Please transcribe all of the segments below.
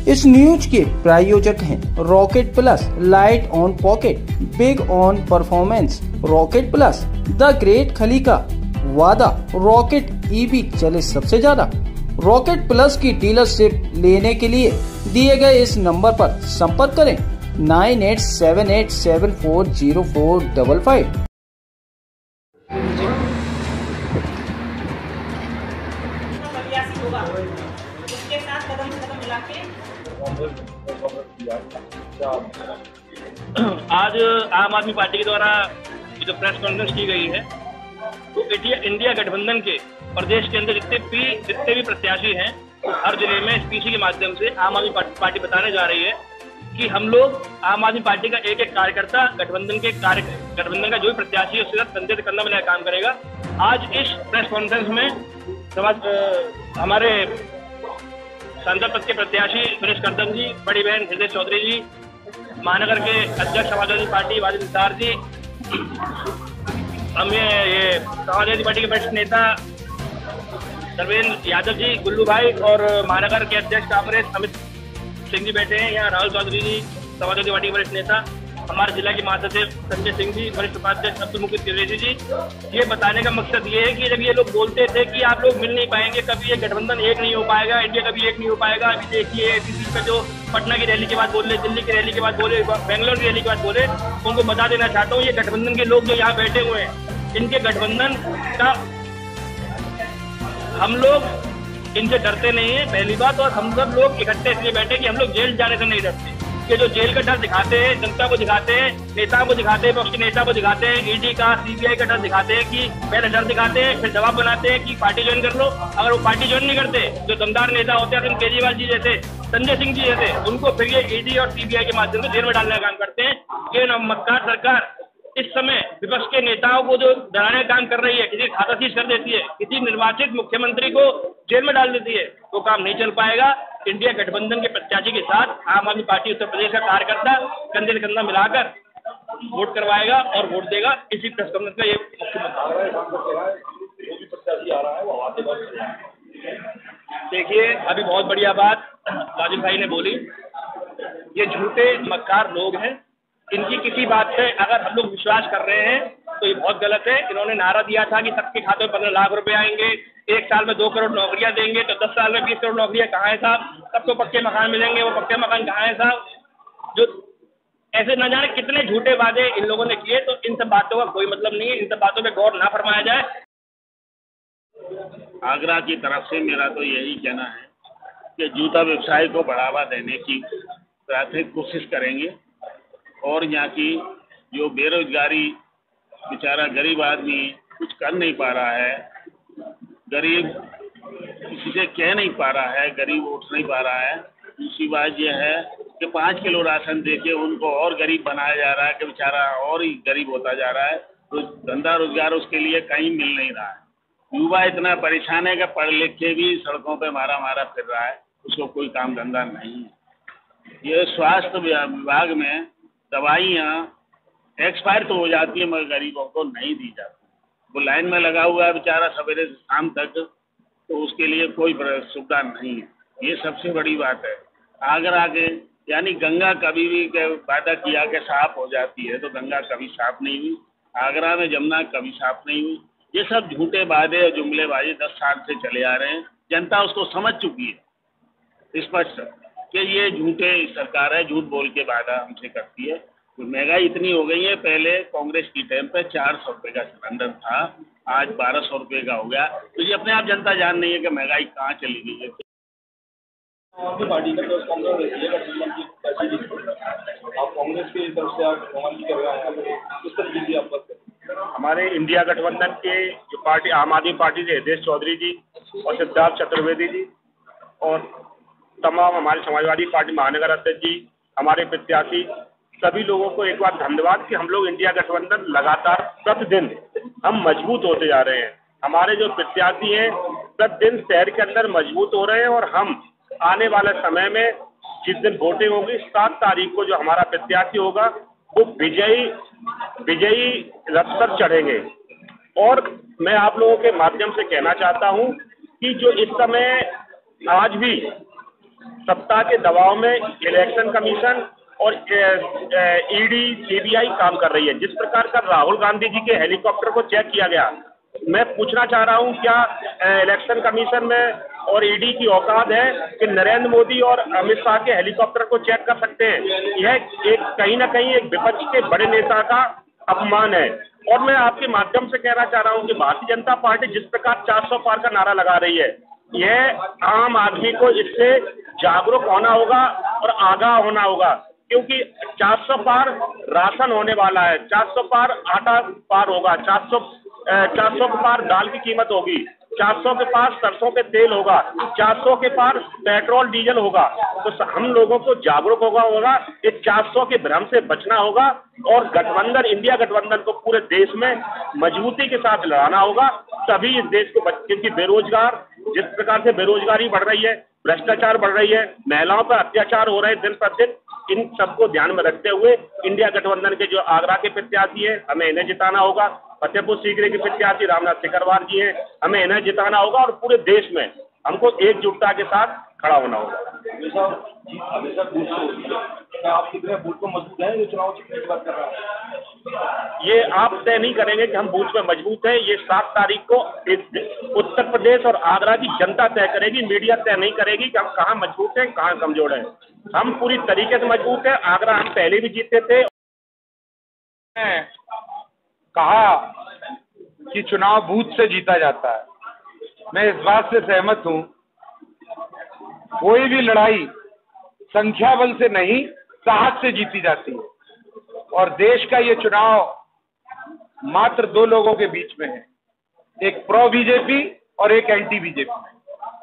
इस न्यूज के प्रायोजक हैं rocket plus, light on pocket, big on performance. Rocket plus, the great खली का वादा, रॉकेट ईवी चले सबसे ज्यादा। रॉकेट प्लस की डीलरशिप लेने के लिए दिए गए इस नंबर पर संपर्क करें 9878740455। उसके साथ कदम से कदम मिला के आज आम आदमी पार्टी के द्वारा जो प्रेस कॉन्फ्रेंस की गई है तो इंडिया गठबंधन के प्रदेश के अंदर जितने भी प्रत्याशी हैं हर जिले में इस पीसी के माध्यम से आम आदमी पार्टी बताने जा रही है कि हम लोग आम आदमी पार्टी का एक एक कार्यकर्ता गठबंधन का जो भी प्रत्याशी है उसके साथ कंधे से कंधा मिलाकर काम करेगा। आज इस प्रेस कॉन्फ्रेंस में हमारे सांसद पद के प्रत्याशी सुरेश कर्दम जी, बड़ी बहन हृदय चौधरी जी, महानगर के अध्यक्ष समाजवादी पार्टी वाजिद निसार जी, ये समाजवादी पार्टी के वरिष्ठ नेता सर्वेंद्र यादव जी, गुल्लू भाई, और महानगर के अध्यक्ष कांग्रेस अमित सिंह जी बैठे हैं यहाँ, राहुल चौधरी जी समाजवादी पार्टी के वरिष्ठ नेता, हमारे जिला के महासचिव संजय सिंह जी, वरिष्ठ उपाध्यक्ष अब्दुल मुकीद तिवारी जी। ये बताने का मकसद ये है कि जब ये लोग बोलते थे कि आप लोग मिल नहीं पाएंगे, कभी ये गठबंधन एक नहीं हो पाएगा, इंडिया कभी एक नहीं हो पाएगा। अभी देखिए एसीसी का जो पटना की रैली के बाद बोले, दिल्ली की रैली के बाद बोले, बेंगलोर की रैली के बाद बोले, उनको बता देना चाहता हूँ ये गठबंधन के लोग जो यहाँ बैठे हुए हैं, इनके गठबंधन का हम लोग इनसे डरते नहीं है पहली बात, और हम सब लोग इकट्ठे इसलिए बैठे कि हम लोग जेल जाने से नहीं डरते। कि जो जेल का डर दिखाते हैं, जनता को दिखाते हैं, नेताओं को दिखाते हैं, पक्ष के नेता को दिखाते हैं, ईडी का सीबीआई का डर दिखाते हैं कि पहले डर दिखाते हैं फिर जवाब बनाते हैं कि पार्टी ज्वाइन कर लो। अगर वो पार्टी ज्वाइन नहीं करते, जो दमदार नेता होते हैं केजरीवाल जी जैसे, संजय सिंह जी जैसे, उनको फिर ये ईडी और सीबीआई के माध्यम से जेल में डालने का काम करते हैं। ये नमस्कार सरकार इस समय विपक्ष के नेताओं को जो डराने का काम कर रही है, किसी खाता सीज कर देती है, किसी निर्वाचित मुख्यमंत्री को जेल में डाल देती है, वो काम नहीं चल पाएगा। इंडिया गठबंधन के प्रत्याशी के साथ आम आदमी पार्टी उत्तर प्रदेश का कार्यकर्ता कंधे से कंधा मिलाकर वोट करवाएगा और वोट देगा। इसी प्रेस कॉन्फ्रेंस का ये देखिए, अभी बहुत बढ़िया बात वाजिद भाई ने बोली, ये झूठे मक्कार लोग हैं, इनकी किसी बात पे अगर हम लोग विश्वास कर रहे हैं तो ये बहुत गलत है। इन्होंने नारा दिया था कि सबके खाते में 15 लाख रुपए आएंगे, 1 साल में 2 करोड़ नौकरियां देंगे, तो 10 साल में 20 करोड़ नौकरियां कहाँ है साहब? सबको पक्के मकान मिलेंगे, वो पक्के मकान कहाँ है साहब? जो ऐसे न जाने कितने झूठे वादे इन लोगों ने किए, तो इन सब बातों का कोई मतलब नहीं है, इन सब बातों पर गौर ना फरमाया जाए। आगरा की तरफ से मेरा तो यही कहना है कि जूता व्यवसाय को बढ़ावा देने की प्राथमिक कोशिश करेंगे, और यहाँ की जो बेरोजगारी, बेचारा गरीब आदमी कुछ कर नहीं पा रहा है, गरीब किसी से कह नहीं पा रहा है, गरीब उठ नहीं पा रहा है। दूसरी बात यह है कि 5 किलो राशन देके उनको और गरीब बनाया जा रहा है कि बेचारा और ही गरीब होता जा रहा है, तो धंधा रोजगार उसके लिए कहीं मिल नहीं रहा है। युवा इतना परेशान है कि पढ़ लिख के भी सड़कों पे मारा फिर रहा है, उसको कोई काम धंधा नहीं है। ये स्वास्थ्य विभाग में दवाइयाँ एक्सपायर तो हो जाती है मगर गरीबों को नहीं दी जाती। वो लाइन में लगा हुआ है बेचारा सवेरे से शाम तक, तो उसके लिए कोई सुविधा नहीं है। ये सबसे बड़ी बात है। आगरा के यानी गंगा कभी भी वादा किया कि साफ हो जाती है, तो गंगा कभी साफ नहीं हुई। आगरा में जमुना कभी साफ नहीं हुई। ये सब झूठे वादे और जुमलेबाजी 10 साल से चले आ रहे हैं। जनता उसको समझ चुकी है स्पष्ट कि ये झूठे सरकार है, झूठ बोल के वादा हमसे करती है। तो महंगाई इतनी हो गई है, पहले कांग्रेस की टाइम पे 400 रुपये का सिलेंडर था, आज 1200 रुपये का हो गया। तो ये अपने आप जनता जान रही है कि महंगाई कहाँ चली गई है। पार्टी का तो आप कांग्रेस की तरफ से आप कर रहे हैं, किस तरीके की आप हमारे इंडिया गठबंधन के जो पार्टी आम आदमी पार्टी से हृदय चौधरी जी और सिद्धार्थ चतुर्वेदी जी और तमाम हमारे समाजवादी पार्टी महानगर अध्यक्ष जी, हमारे प्रत्याशी, सभी लोगों को एक बार धन्यवाद कि हम लोग इंडिया गठबंधन लगातार प्रतिदिन हम मजबूत होते जा रहे हैं। हमारे जो प्रत्याशी हैं प्रतिदिन शहर के अंदर मजबूत हो रहे हैं, और हम आने वाले समय में जिस दिन वोटिंग होगी 7 तारीख को जो हमारा प्रत्याशी होगा वो विजयी रथ पर चढ़ेंगे। और मैं आप लोगों के माध्यम से कहना चाहता हूं कि जो इस समय आज भी सत्ता के दबाव में इलेक्शन कमीशन और ईडी सीबीआई काम कर रही है। जिस प्रकार का राहुल गांधी जी के हेलीकॉप्टर को चेक किया गया, मैं पूछना चाह रहा हूं, क्या इलेक्शन कमीशन में और ईडी की औकात है कि नरेंद्र मोदी और अमित शाह के हेलीकॉप्टर को चेक कर सकते हैं? यह एक कहीं ना कहीं एक विपक्ष के बड़े नेता का अपमान है। और मैं आपके माध्यम से कहना चाह रहा हूं कि भारतीय जनता पार्टी जिस प्रकार 400 पार का नारा लगा रही है, यह आम आदमी को इससे जागरूक होना होगा और आगाह होना होगा, क्योंकि 400 पार राशन होने वाला है, 400 पार आटा पार होगा, 400 के पार दाल की कीमत होगी, 400 के पास सरसों के तेल होगा, 400 के पार पेट्रोल डीजल होगा। तो हम लोगों को जागरूक होगा इस 400 के भ्रम से बचना होगा और गठबंधन, इंडिया गठबंधन को पूरे देश में मजबूती के साथ लड़ाना होगा, तभी इस देश को क्योंकि बेरोजगार, जिस प्रकार से बेरोजगारी बढ़ रही है, भ्रष्टाचार बढ़ रही है, महिलाओं पर अत्याचार हो रहे हैं दिन प्रतिदिन, इन सबको ध्यान में रखते हुए इंडिया गठबंधन के जो आगरा के प्रत्याशी हैं, हमें इन्हें जिताना होगा। फतेहपुर सीकरी के प्रत्याशी रामनाथ सिकरवार जी हैं, हमें इन्हें जिताना होगा और पूरे देश में हमको एकजुटता के साथ खड़ा होना होगा। हमेशा बूथ से होती है, आप कितने बूथ को मजबूत हैं जो चुनाव जीतने की बात कर रहे हैं? ये आप तय नहीं करेंगे कि हम बूथ में मजबूत हैं। ये 7 तारीख को उत्तर प्रदेश और आगरा की जनता तय करेगी, मीडिया तय नहीं करेगी कि हम कहाँ मजबूत हैं, कहाँ कमजोर हैं। हम पूरी तरीके से मजबूत हैं। आगरा हम पहले भी जीते थे। कहा कि चुनाव बूथ से जीता जाता है, मैं इस बात से सहमत हूं। कोई भी लड़ाई संख्या बल से नहीं, साहस से जीती जाती है और देश का ये चुनाव मात्र 2 लोगों के बीच में है, एक प्रो बीजेपी और एक एंटी बीजेपी।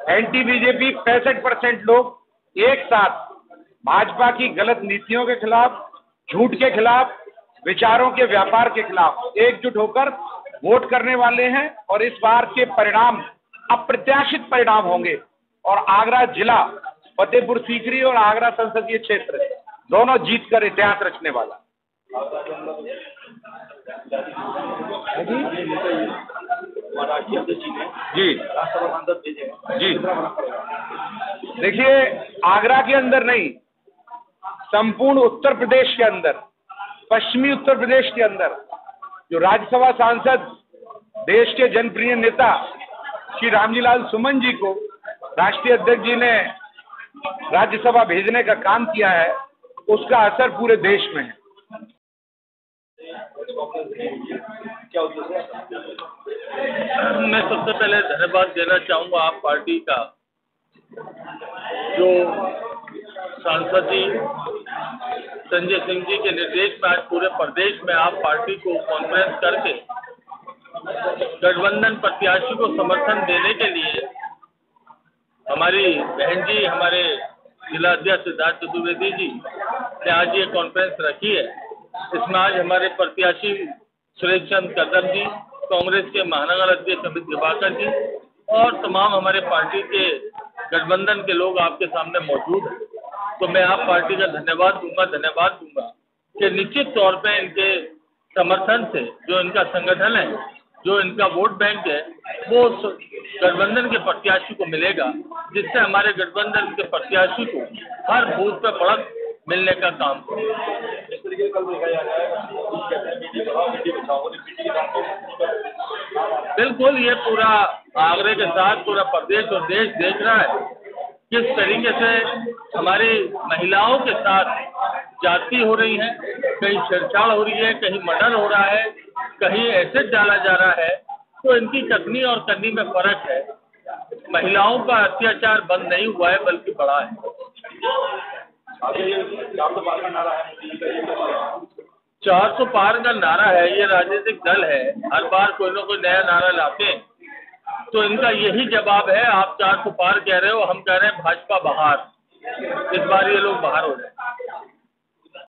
एंटी बीजेपी 65% लोग एक साथ भाजपा की गलत नीतियों के खिलाफ, झूठ के खिलाफ, विचारों के व्यापार के खिलाफ एकजुट होकर वोट करने वाले हैं और इस बार के परिणाम अप्रत्याशित परिणाम होंगे और आगरा जिला, फतेहपुर सीकरी और आगरा संसदीय क्षेत्र दोनों जीतकर इतिहास रचने वाला। जी जी, देखिए, आगरा के अंदर नहीं, संपूर्ण उत्तर प्रदेश के अंदर, पश्चिमी उत्तर प्रदेश के अंदर जो राज्यसभा सांसद, देश के जनप्रिय नेता श्री रामजी लाल सुमन जी को राष्ट्रीय अध्यक्ष जी ने राज्यसभा भेजने का काम किया है, उसका असर पूरे देश में है। मैं सबसे पहले धन्यवाद देना चाहूँगा आप पार्टी का, जो सांसद जी संजय सिंह जी के निर्देश में आज पूरे प्रदेश में आप पार्टी को कॉन्फ्रेंस करके गठबंधन प्रत्याशी को समर्थन देने के लिए हमारी बहन जी, हमारे जिला अध्यक्ष सिद्धार्थ चतुर्वेदी जी ने आज ये कॉन्फ्रेंस रखी है। इसमें आज हमारे प्रत्याशी सुरेश चंद्र कदम जी, कांग्रेस के महानगर अध्यक्ष अमित दिवाकर जी और तमाम हमारे पार्टी के गठबंधन के लोग आपके सामने मौजूद हैं। तो मैं आप पार्टी का धन्यवाद दूंगा कि निश्चित तौर पे इनके समर्थन से जो इनका संगठन है, जो इनका वोट बैंक है, वो गठबंधन के प्रत्याशी को मिलेगा, जिससे हमारे गठबंधन के प्रत्याशी को हर बूथ पे बढ़त मिलने का काम इस तरीके से कल देखा जा रहा है। बिल्कुल, ये पूरा आगरे के साथ पूरा प्रदेश और देश देख रहा है किस तरीके से हमारी महिलाओं के साथ जाति हो रही है, कहीं छेड़छाड़ हो रही है, कहीं मर्डर हो रहा है, कहीं एसिड डाला जा रहा है। तो इनकी कथनी और करनी में फर्क है। महिलाओं का अत्याचार बंद नहीं हुआ है बल्कि बढ़ा है। 400 पार का नारा है, ये राजनीतिक दल है, हर बार कोई ना कोई नया नारा लाते हैं। तो इनका यही जवाब है, आप 400 पार कह रहे हो, हम कह रहे हैं भाजपा बाहर। इस बार ये लोग बाहर हो जाए।